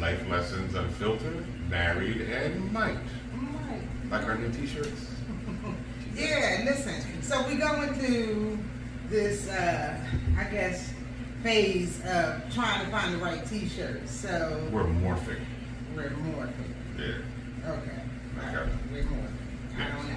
Life Lessons Unfiltered, Married, and Mike. Like our new t-shirts. Yeah, listen. So we go into this, I guess, phase of trying to find the right t-shirt. So We're morphing. we're morphing. Yeah. Okay. Okay. We're morphing. I Yes. don't know.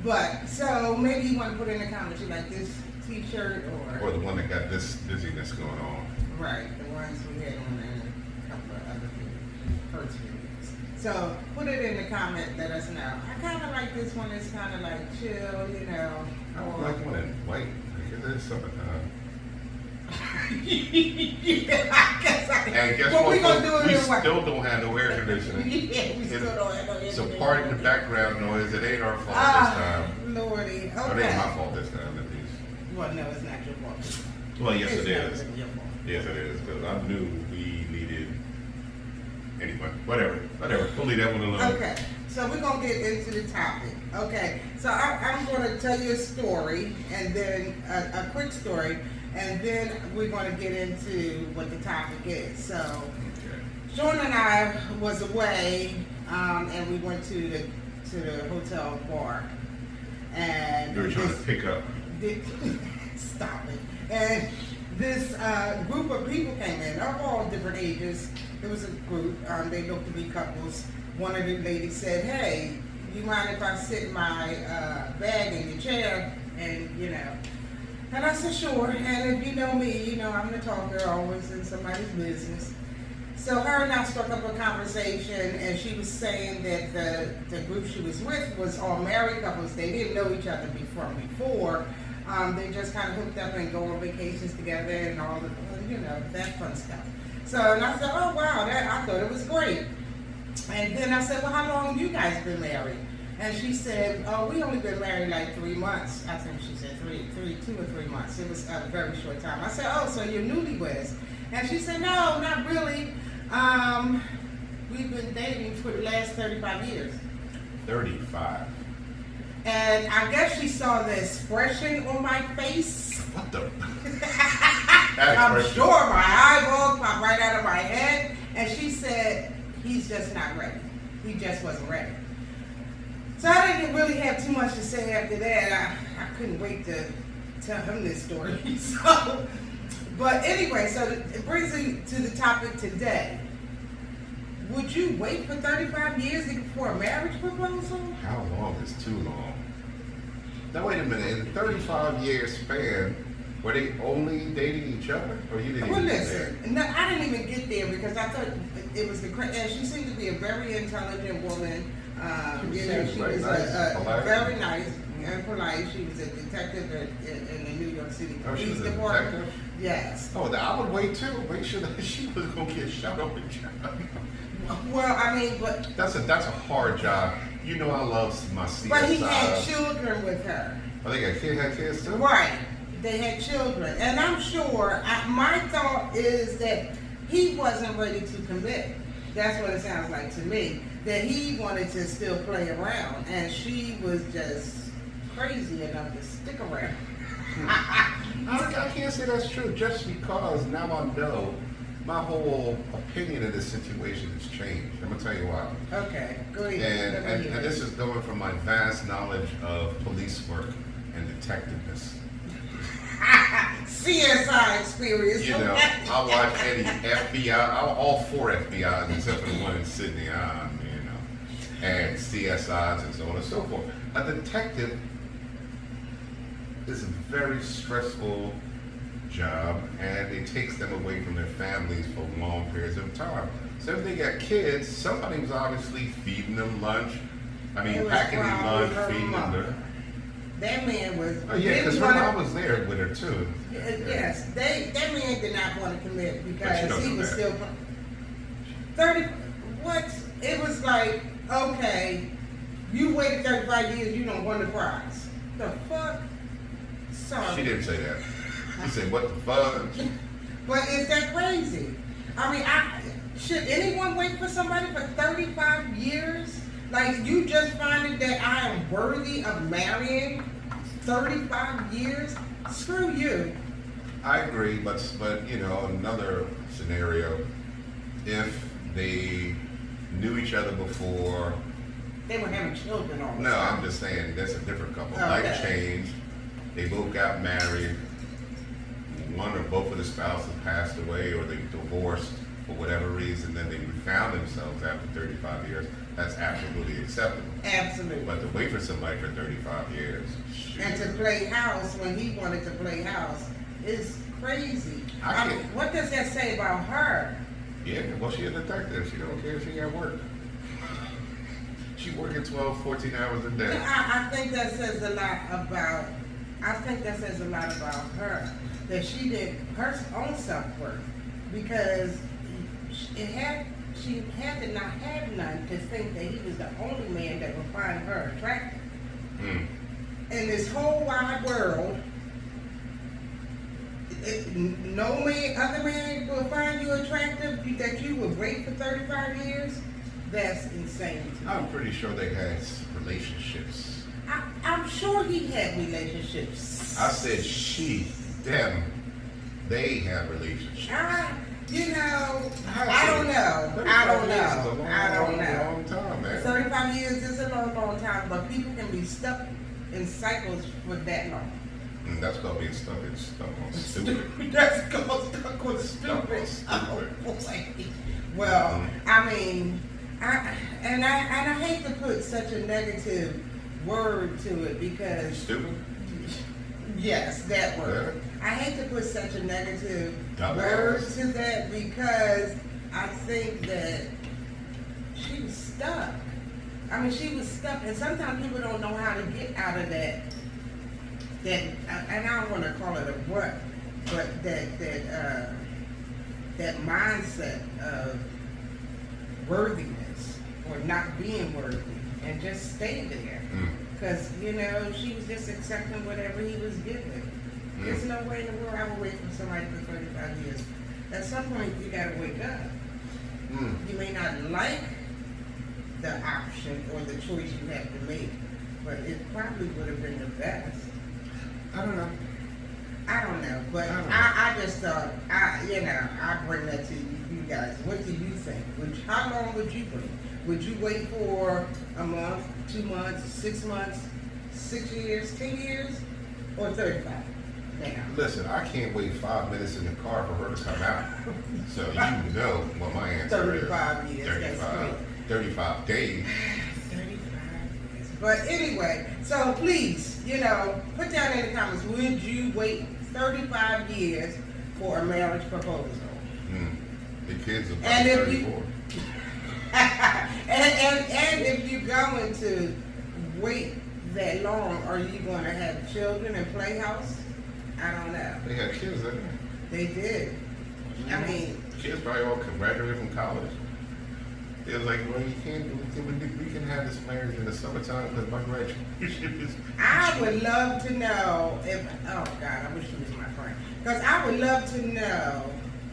But so maybe you want to put in the comments you like this t-shirt Or the one that got this dizziness going on. right, the ones we had on and a couple of other videos, first videos. So put it in the comment, let us know. I kind of like this one. It's kind of like chill, you know. I would like one in white. Like, there's something. Yeah, I guess I can. And guess But what? we gonna do it we in white. still don't have no air conditioning. Yeah, we still don't have no air So conditioning. pardon the background noise. It ain't our fault this Ah, time. Lordy. Or it ain't my Okay. fault this time, at least. Well, no, it's not your fault. Well, yes, It's it not is. your fault. Yes, it is. Because I knew we needed. Anyway, whatever. We'll leave that one alone. Okay, so we're gonna get into the topic. Okay, so I'm gonna tell you a story, and then a quick story, and then we're gonna get into what the topic is. So, Okay. Sean and I was away, and we went to the hotel bar, and You were trying to this- pick up. Stop it. And this group of people came in, of all different ages. There was a group, they looked to be couples. One of the ladies said, hey, you mind if I sit my bag in your chair? And, you know, and I said, sure. And if you know me, you know I'm the talker, always in somebody's business. So her and I struck up a conversation, and she was saying that the group she was with was all married couples. They didn't know each other before. They just kind of hooked up and go on vacations together and all the, you know, that fun stuff. So, and I said, oh wow, I thought it was great. And then I said, well, how long you guys been married? And she said, oh, we only been married like 3 months. I think she said 2 or 3 months. It was a very short time. I said, oh, so you're newlyweds? And she said, no, not really. We've been dating for the last 35 years. 35. And I guess she saw the expression on my face. What the? I'm sure my eyeballs popped right out of my head. And she said, he's just not ready. He just wasn't ready. So I didn't really have too much to say after that. I couldn't wait to tell him this story. So, but anyway, so it brings me to the topic today. Would you wait for 35 years for a marriage proposal? How long is too long? Now wait a minute. In a 35-year span, were they only dating each other, or you didn't Well, even get there? listen, no, I didn't even get there because I thought it was and she seemed to be a very intelligent woman. You know, she was polite. very nice and polite. She was a detective in the New York City Oh, she Police was a Department. detective? Yes. Oh, I would wait too. Make sure that she was gonna get shot on the job. Well, I mean, but That's a hard job. You know, I love my CSI. he had children with her. Oh, they had kids too. Right. They had children. And I'm sure, my thought is that he wasn't ready to commit. That's what it sounds like to me. That he wanted to still play around. And she was just crazy enough to stick around. I can't say that's true just because now I know my whole opinion of this situation has changed. I'm going to tell you why. Okay, go ahead. And this is going from my vast knowledge of police work and detectiveness. CSI experience. You know, I watch any FBI, all 4 FBIs except for the one in Sydney, you know, and CSIs and so on and so forth. A detective is a very stressful job, and it takes them away from their families for long periods of time. So if they got kids, somebody was obviously feeding them lunch. I mean, It was packing them probably lunch, her feeding them mother. their... That man was. Oh yeah, because her mom was there with her too. Yes, that man did not want to commit But you because don't he know was that. still 30. What? It was like, okay, you waited 35 years, you don't win the prize. The fuck? Sorry. She didn't say that. She said, what the fudge? But is that crazy? I mean, should anyone wait for somebody for 35 years? Like, you just finding that I am worthy of marrying 35 years? Screw you. I agree, but you know, another scenario, if they knew each other before. They were having children all the No, time. I'm just saying that's a different couple. Oh, Life okay. changed. They both got married. One or both of the spouses passed away or they divorced for whatever reason. Then they found themselves after 35 years. That's absolutely acceptable. Absolutely. But to wait for somebody for 35 years, shoot. And to play house when he wanted to play house is crazy. I can't- What does that say about her? Yeah, well, she's a detective. She don't care if she got work. She working 12, 14 hours a day. I think that says a lot about. I think that says a lot about her, that she did her own self work, because she had to not have none to think that he was the only man that would find her attractive. Mm. In this whole wide world, no other man will find you attractive that you would wait for 35 years. That's insane to me. I'm pretty sure they had relationships. I'm sure he had relationships. I said she, them, they have relationships. You know, I I don't know. 35 years is a long, I don't know. long time, man. 35 years is a long, long time, but people can be stuck in cycles for that long. That's called being stuck on stupid. That's called stuck on stupid. Oh boy. Well, I mean, I hate to put such a negative word to it because Stupid? yes, that word. Yeah. I hate to put such a negative Dumbass. word to that because I think that she was stuck. I mean, she was stuck, and sometimes people don't know how to get out of that. And I don't want to call it a rut, but that mindset of worthiness or not being worthy, and just stay there. Because, you know, she was just accepting whatever he was giving. There's no way in the world I would wait for somebody for 35 years. At some point, you got to wake up. You may not like the option or the choice you have to make, but it probably would have been the best. I don't know. I don't know, but I don't know. I just thought, I bring that to you guys. What do you think? How long would you wait? Would you wait for a month, 2 months, 6 months, 6 years, 10 years, or 35? Now, Listen, I can't wait 5 minutes in the car for her to come out. So you know what my answer 35 is. years, 35. that's great. 35 days. 35 years. But anyway, so please, put down in the comments, would you wait 35 years for a marriage proposal? The kids are about And if 34. and if you're going to wait that long, are you going to have children and play house? I don't know. They had kids, didn't they? They did. I mean, Kids probably all graduated from college. They was like, well, we can have this marriage in the summertime because my graduation is. I would love to know if. Oh God, I wish she was my friend. Because I would love to know.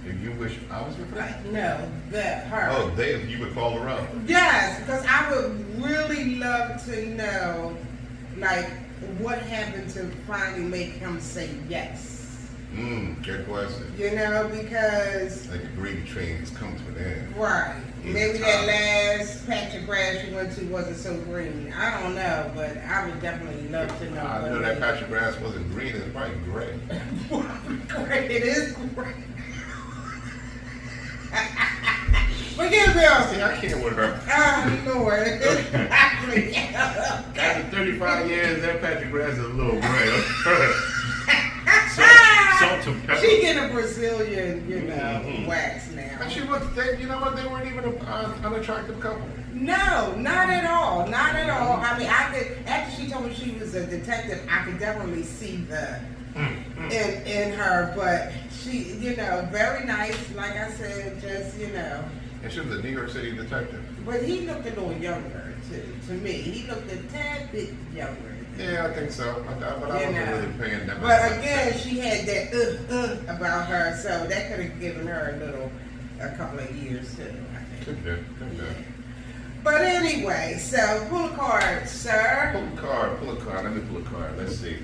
If you wish I was your friend. No, that her. Oh, you would call her up. Yes, because I would really love to know, like, what happened to finally make him say yes. Good question. Because Like the gravy train has come to an end. right, It's maybe time. that last patch of grass you went to wasn't so green. I don't know, but I would definitely love to know. I know that patch of grass wasn't green, it's probably gray. Great, it is great. Forgive me. See, I can't with her. Oh Lord. After 35 years, that patch of grass is a little gray. Salt and pepper. She get a Brazilian, wax now. And she looked, you know what, they weren't even an unattractive couple. No, not at all. Not at all. I mean, after she told me she was a detective, I could definitely see the in her, but she, very nice, like I said, just, And she was a New York City detective. but he looked a little younger to me. He looked a tad bit younger. Yeah, I think so. But I wasn't really paying that much. But again, she had that about her, so that could have given her a couple of years too, I think. Could be. But anyway, so pull a card, sir. Pull a card. Let me pull a card. Let's see.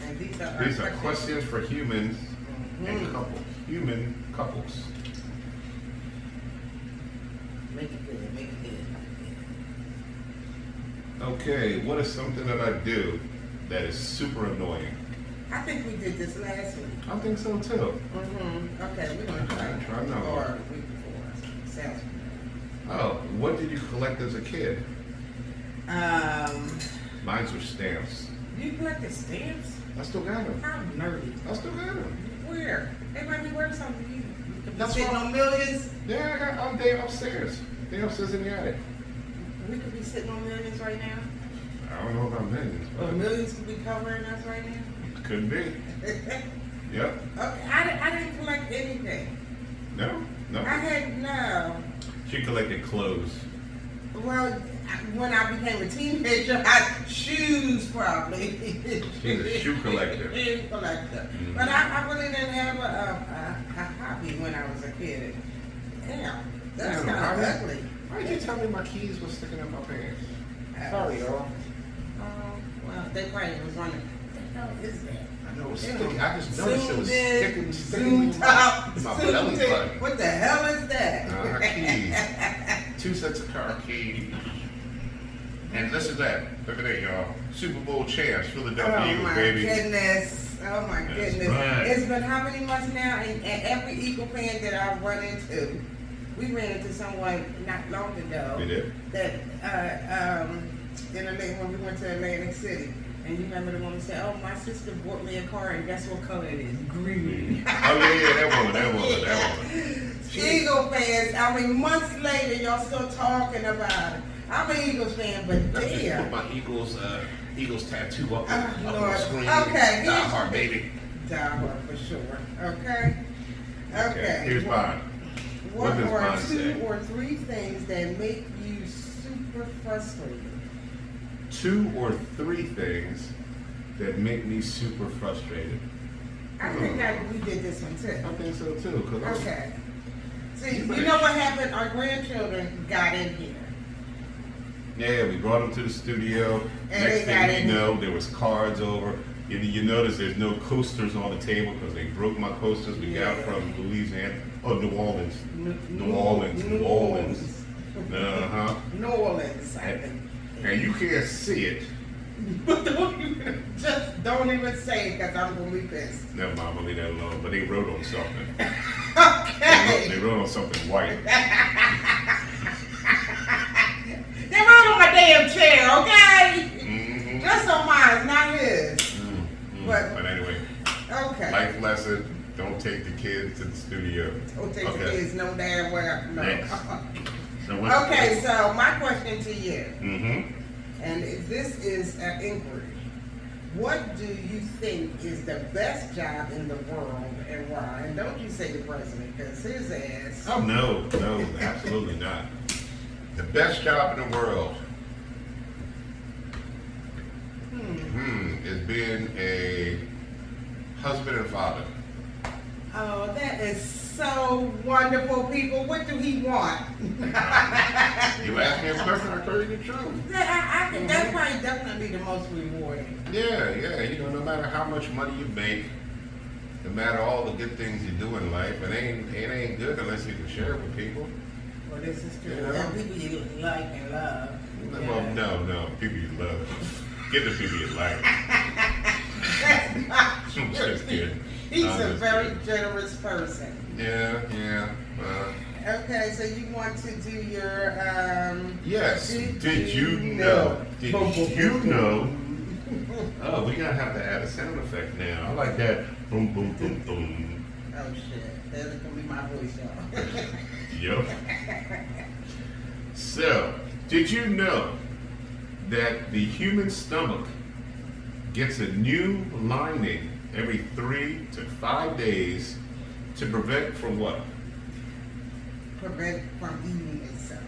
And these These are questions for humans and couples. Human couples. Make it good. Make it good. Okay, what is something that I do that is super annoying? I think we did this last week. I think so too. Mm-hmm. Okay, we're gonna try. Try another Or one. week before. Sounds Oh, what did you collect as a kid? familiar. Mine were stamps. You collected stamps? I still got them. How nerdy. I still got them. Where? They might be worth something. You could be That's sitting what- on millions. Yeah, I got. I'm there upstairs. They upstairs in the attic. We could be sitting on millions right now. I don't know about millions, Or but millions could be covering us right now. could be. Yep. Okay, I didn't collect anything. No. No. I had no. She collected clothes. Well, when I became a teenager, I had shoes probably. She's a shoe collector. Shoe collector. Mhm. But I really didn't have a hobby when I was a kid. Damn, that's Damn, kind of Bobby. ugly. Why did you tell me my keys were sticking in my pants? Sorry, y'all. Well, they probably was wondering, what the hell is that? I know it was You know, sticking. I just noticed it was zoomed in, sticking zoomed out, in my zoomed belly in. button. What the hell is that? Her keys. 2 sets of car keys. And listen to that. Look at that, y'all. Super Bowl champs, Philadelphia Oh Eagles, my baby. goodness. Oh my That's goodness. right. It's been how many months now? And every Eagle fan that I've run into, we ran into someone not long ago. We did? That, when we went to Atlantic City. And you remember the woman said, oh, my sister bought me a car and guess what color it is? Green. Oh, yeah, that woman. Eagle fans, I mean, months later, y'all still talking about it. I'm an Eagles fan, but I just damn. put my Eagles tattoo up, Oh, on the Lord. screen. Okay, Die hard, baby. Die hard for sure. Okay? Okay. Here's mine. What does are mine 2 say? or 3 things that make you super frustrated? 2 or 3 things that make me super frustrated. I think that we did this one I too. think so too. Cause Okay. See, you know what happened? Our grandchildren got in here. Yeah, we brought them to the studio. And Next they got thing in you know, there was cards over. You notice there's no coasters on the table because they broke my coasters we got Yeah. from Louisiana. Oh, New Orleans. New Orleans. Uh-huh. New Orleans, I think. And you can't see it. But just don't even say it because I'm going to be pissed. Never mind, I'm gonna leave that alone. But they wrote on something. Okay. They wrote on something white. They wrote on my damn chair, okay? Mm-hmm. Just on mine, not his. But- But anyway, Okay. life lesson, don't take the kids to the studio. Don't take the Okay. kids no damn where. No. Next. So what's Okay, so my question to you, Mm-hmm. and this is an inquiry. What do you think is the best job in the world and why? And don't you say the president, because his ass. Oh, no, absolutely not. The best job in the world is being a husband and father. Oh, that is so wonderful, people. What do he want? You ask me a question, I tell you the truth. I think that's probably definitely the most rewarding. Yeah, no matter how much money you make, no matter all the good things you do in life, it ain't good unless you can share it with people. Well, this is true. Yeah. There are people you like and love. Well, no, people you love. Get the people you like. That's not I'm just kidding. He's I'm a just very kidding. generous person. Yeah. Okay, so you want to do your Yes. Did Did you you know? know? Did you know? Oh, we gotta have to add a sound effect now. I like that. Boom, boom, boom, boom. Oh shit, that's gonna be my voice, y'all. Yup. So, did you know that the human stomach gets a new lining every 3 to 5 days to prevent from what? Prevent from eating itself.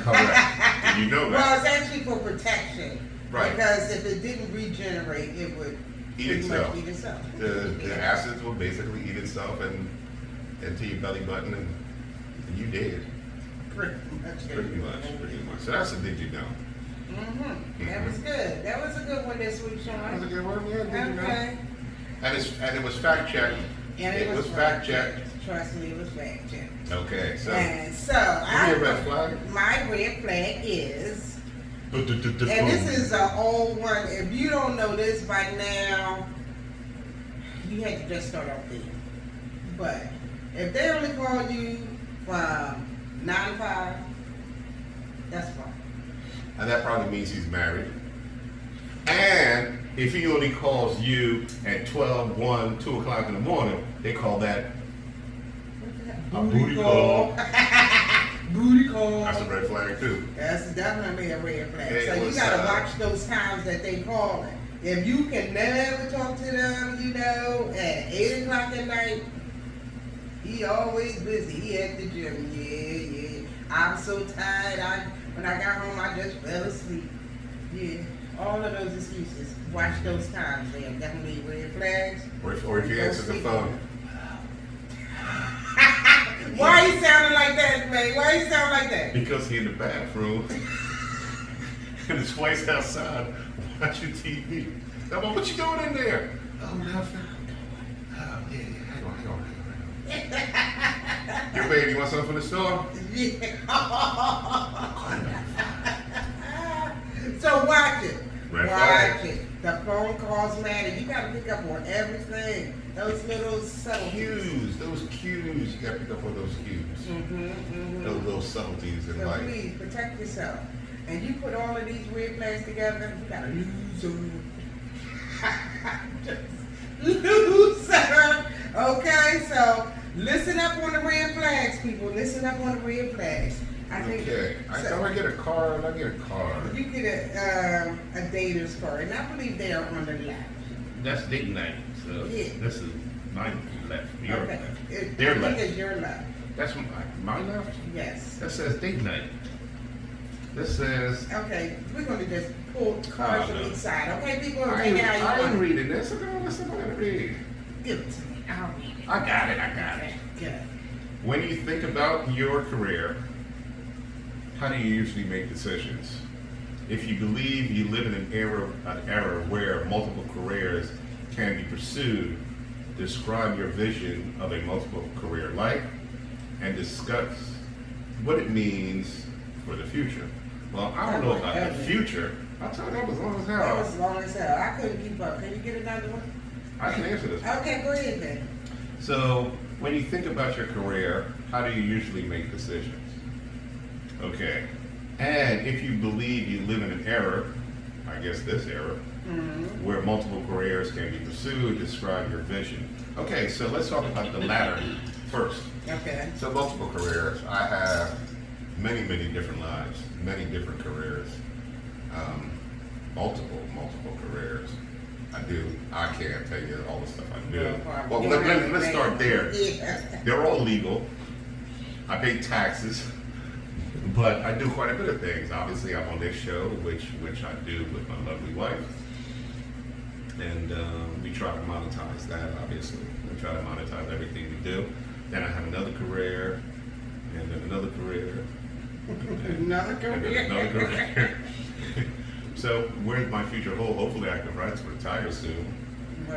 Correct. Did you know Well, that? it's actually for protection. Right. Because if it didn't regenerate, it would Eat pretty itself. much eat itself. The acids will basically eat itself and into your belly button, and you did. Pretty much. Pretty much. So that's a did you know? That was good. That was a good one this week, That was a Sean. good one, yeah. Did you know? Okay. And it was fact checked. And It was fact checked. Trust me, it was fact check. Okay, so And so give me a red flag. my red flag is, and this And is an old one. If you don't know this by now, you had to just start off there. But if they only call you from 9 to 5, that's fine. And that probably means he's married. And if he only calls you at 12, 1, 2 o'clock in the morning, they call that a booty call. Booty call. That's a red flag too. That's definitely a red flag. It So you was, gotta watch those times that they call it. If you can never talk to them, you know, at 8 o'clock at night, he always busy. He at the gym. Yeah. I'm so tired. When I got home, I just fell asleep. Yeah. All of those excuses. Watch those times. They are definitely red flags. Or if you answer the phone. Why you sounding like that, man? Why you sound like that? Because he in the bathroom and his wife's outside watching TV. I'm like, what you doing in there? Oh, nothing. Oh, yeah, hang on. Your baby, you want something from the store? Yeah. So watch it. Red Watch flag. it. The phone calls matter. You gotta pick up on everything. Those little subtleties. Those cues, you gotta pick up on those cues. Those little subtleties in So life. please protect yourself. And you put all of these red flags together, you gotta lose them. Just lose them. Okay, so listen up on the red flags, people. Listen up on the red flags. I think Okay. so. I get a card. I get a card. You get a dater's card, and I believe they are on the left. That's date night. So Yeah. this is my left. Your Okay. left. I Their think left. it's your left. That's my left. Yes. That says date night. This says, Okay, we're gonna just pull cards from no. each side. Okay, people, I take ain't, it how you I ain't want it. reading this. Look at all this I'm gonna read. Give it to me. I'll read it. I got it. Good. When you think about your career, how do you usually make decisions? If you believe you live in an era where multiple careers can be pursued, describe your vision of a multiple career life and discuss what it means for the future. Well, I don't know about the future. I'll tell you that was long as That hell. was long as hell. I couldn't keep up. Can you get another one? I can answer this. Okay, go ahead then. So, when you think about your career, how do you usually make decisions? Okay. And if you believe you live in an era, I guess this era, where multiple careers can be pursued, describe your vision. Okay, so let's talk about the latter first. Okay. So, multiple careers. I have many different lives, many different careers. Multiple careers. I can't tell you all the stuff I do. Well, let's start there. Yeah. They're all legal. I pay taxes, but I do quite a bit of things. Obviously, I'm on this show, which I do with my lovely wife, and we try to monetize that. Obviously, we try to monetize everything we do. Then I have another career, and then another career, Another and career. then another career. So, where's my future hold? Hopefully, I can retire soon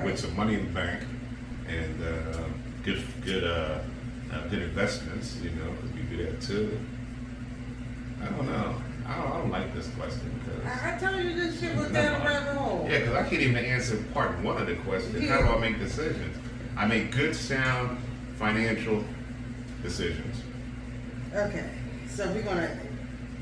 with some money in the bank and good investments, you know, because we do that too. I don't know. I don't like this question because I told you this shit was down a rabbit hole. yeah, because I can't even answer part one of the question. How do I make decisions? I make good, sound financial decisions. Okay, so we're gonna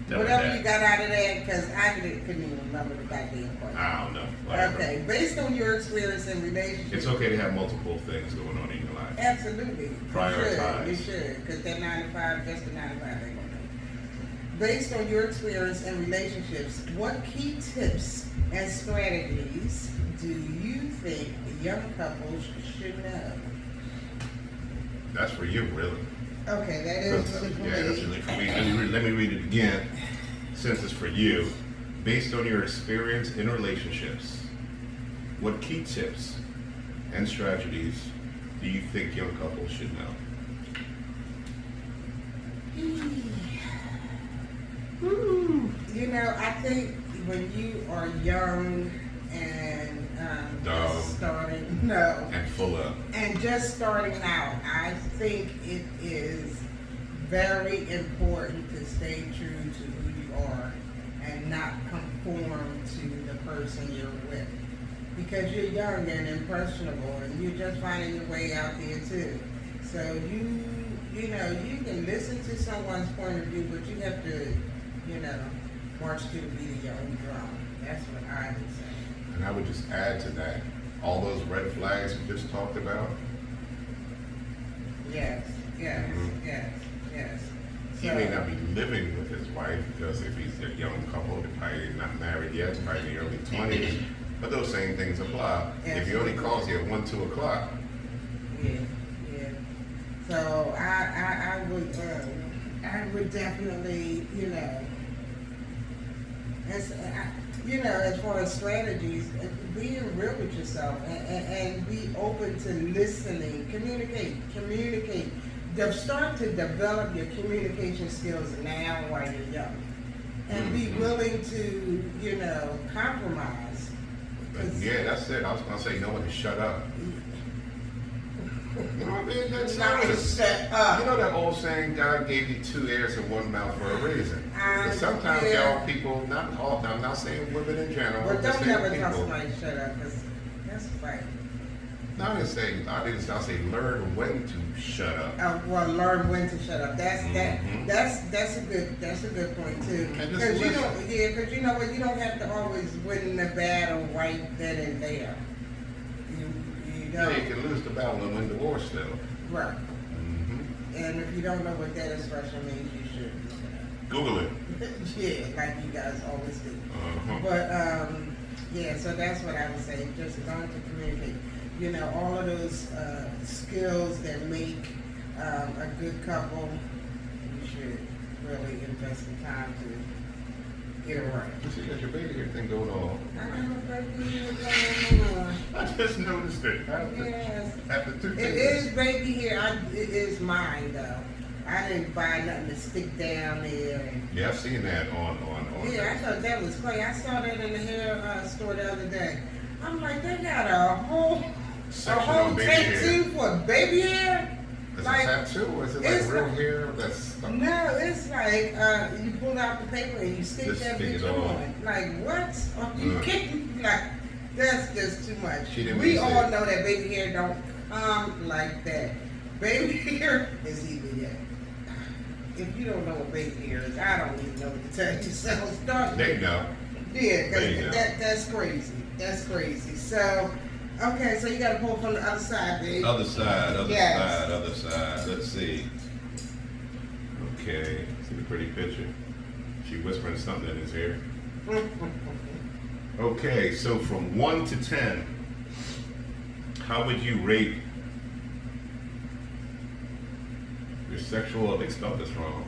That was whatever that. you got out of that, because I couldn't even remember the goddamn question. I don't know. Whatever. Okay, based on your experience in relationships. It's okay to have multiple things going on in your life. Absolutely. Prioritize. You should, because that 9 to 5, just the 9 to 5 ain't gonna do. Based on your experience in relationships, what key tips and strategies do you think young couples should know? That's for you, really. Okay, that is really for Yeah, that's me. really for me. Let me read it again, since it's for you. Based on your experience in relationships, what key tips and strategies do you think young couples should know? You know, I think when you are young and Dumb. just starting, And full of. and just starting out, I think it is very important to stay true to who you are and not conform to the person you're with. Because you're young and impressionable and you're just finding your way out there too. So you know, you can listen to someone's point of view, but you have to, you know, march to the beat of your own drum. That's what I would say. And I would just add to that, all those red flags we just talked about, Yes, yes, Mhm. yes, yes. he may not be living with his wife because if he's a young couple, they're probably not married yet, probably in the early 20s, but those same things apply. If he only calls you at 1, 2 o'clock, Yeah, yeah. So I would definitely, you know, as far as strategies, being real with yourself and be open to listening, communicate. Start to develop your communication skills now while you're young, and be willing to, you know, compromise. yeah, that's it. I was gonna say, know when to shut up. You know what I mean? That's Not to shut up. You know that old saying, God gave you 2 ears and 1 mouth for a reason. But sometimes yeah. y'all people, not all, I'm not saying women in general, But I'm just don't saying never tell people. somebody to shut up, because that's right. No, I didn't say learn when to shut up. Well, learn when to shut up. That's Mhm. that's a good point too. And just Because you listen. don't, because you know what, you don't have to always win the battle right then and there. You Yeah, don't. you can lose the battle and win the war still. Right. hmm And if you don't know what that expression means, you should. Google it. Yeah, like you guys always do. Uh-huh. But yeah, so that's what I would say. Just learn to communicate. You know, all of those skills that make a good couple, you should really invest the time to get it right. You see, got your baby hair thing going on. I don't know if going on. I just noticed it. Yes. After 2 It days. is baby hair. It is mine though. I didn't buy nothing to stick down there. And, Yeah, I've seen that on. yeah, I thought that was crazy. I saw that in the hair store the other day. I'm like, they got a whole Section on baby tattoo hair. for baby hair. Is Like, it tattoo or is it like it's real like- hair? That's No, it's like you pull out the paper and you stick Just that stick bitch it on. on. Like what? Are you kidding? Like that's just too much. She didn't We really all say. know that baby hair don't come like that. Baby hair is either yet. If you don't know what baby hair is, I don't even know what to tell you. So start. They know. Yeah, There you go. because that's crazy. That's crazy. So, okay, so you got to pull from the other side, babe. Other side, Yes. other side. Let's see. Okay, see the pretty picture. She whispering something in his ear. Okay, so from 1 to 10, how would you rate your sexual? They spelled this wrong.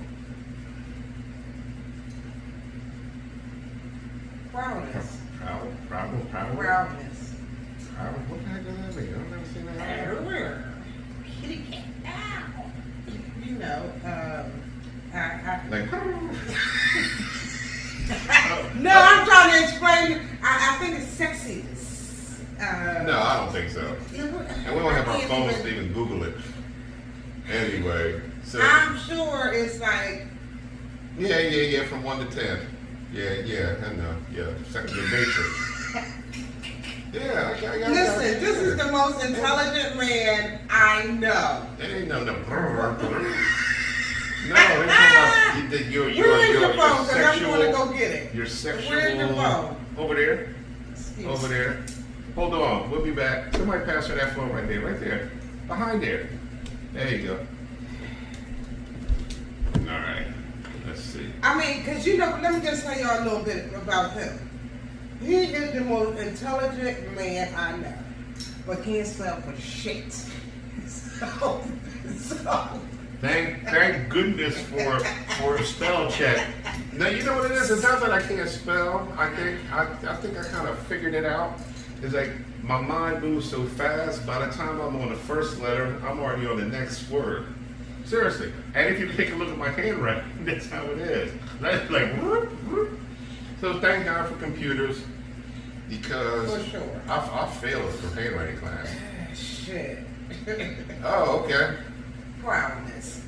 Proudness. Proud. Proudness. What the heck does that mean? I've never seen that. Kitty cat. Ow. You know, Like, no, I'm trying to explain. I think it's sexiness. no, I don't think so. And we don't have our phones to even Google it. Anyway, so I'm sure it's like, yeah, from 1 to 10. Yeah, I know. Yeah, sexual nature. Yeah, I got listen, this is the most intelligent man I know. It ain't no. No, they're talking about your Where's your phone? Because I'm sexual. going to go get it. Your sexual. Where's your phone? Over there. Excuse Over me. there. Hold on, we'll be back. Somebody pass her that phone right there. Behind there. There you go. All right. Let's see. I mean, because you know, let me just tell y'all a little bit about him. He is the most intelligent man I know, but can't spell for shit. So Thank goodness for a spell check. Now you know what it is. It's not that I can't spell. I think I kind of figured it out. It's like my mind moves so fast. By the time I'm on the first letter, I'm already on the next word. Seriously. And if you take a look at my handwriting, that's how it is. That's like whoop, whoop. So thank God for computers because For sure. I failed for handwriting class. shit. Oh, okay. Prowdness.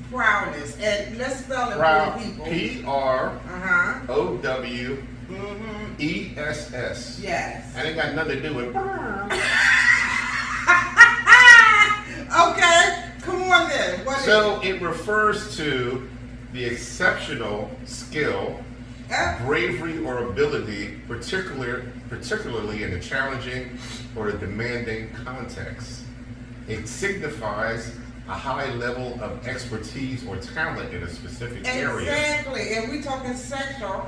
And let's spell it Proud. for people. P-R-O-W-E-S-S. Yes. And it got nothing to do with. Okay, come on then. What So it refers to the exceptional skill, bravery, or ability, particularly in a challenging or a demanding context. It signifies a high level of expertise or talent in a specific area. Exactly, and we talking sexual.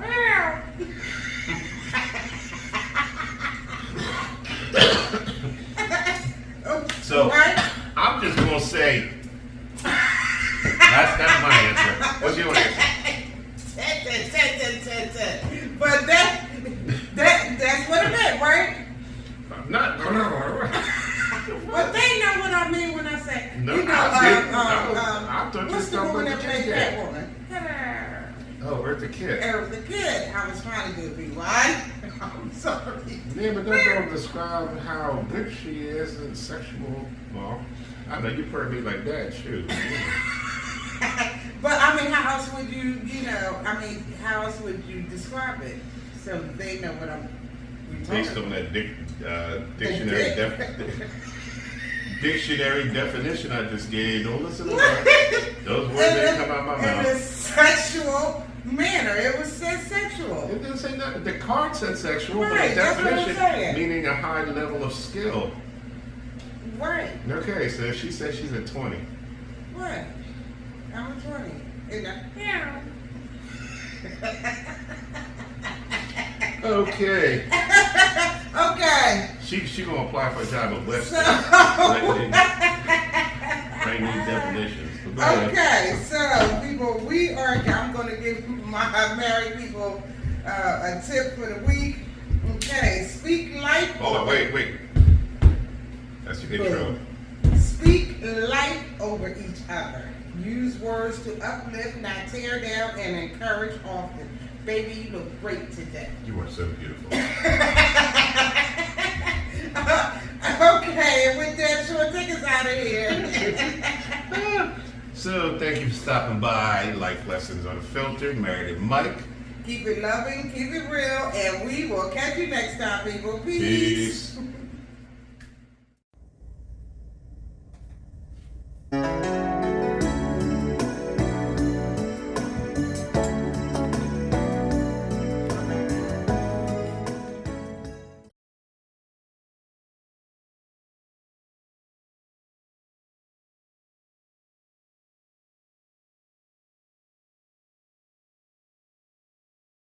So Right? I'm just gonna say that's my answer. What's your answer? But that's what it meant, right? Not. But they know what I mean when I say, No, you know, I didn't. I thought you what's the was woman talking that about plays the Catwoman? Oh, where's the kid? Eric the Kid. I was trying to do it, right? I'm sorry. Yeah, but that don't describe how good she is in sexual. Well, I know you heard me like that, too. But I mean, how else would you, how else would you describe it so they know what I'm Based talking on about? that dictionary dictionary definition I just gave, don't listen to that. Those words that come out my In a mouth. sexual manner. It was said sexual. It didn't say nothing. The card said sexual, but Right, the that's what I'm definition saying. meaning a high level of skill. Right. Okay, so she said she's a 20. What? I'm a 20. Yeah. Okay. Okay. She gonna apply for a job at West. So, Right, need definitions. But go ahead. okay, so people, I'm going to give my married people a tip for the week. Okay, speak life. Hold on, wait. That's your intro. Speak life over each other. Use words to uplift, not tear down, and encourage often. Baby, you look great today. You are so beautiful. Okay, and with that, sure, take us out of here. So thank you for stopping by. Life Lessons Unfiltered. Married and Mike. Keep it loving, keep it real, and we will catch you next time, people. Peace. Peace.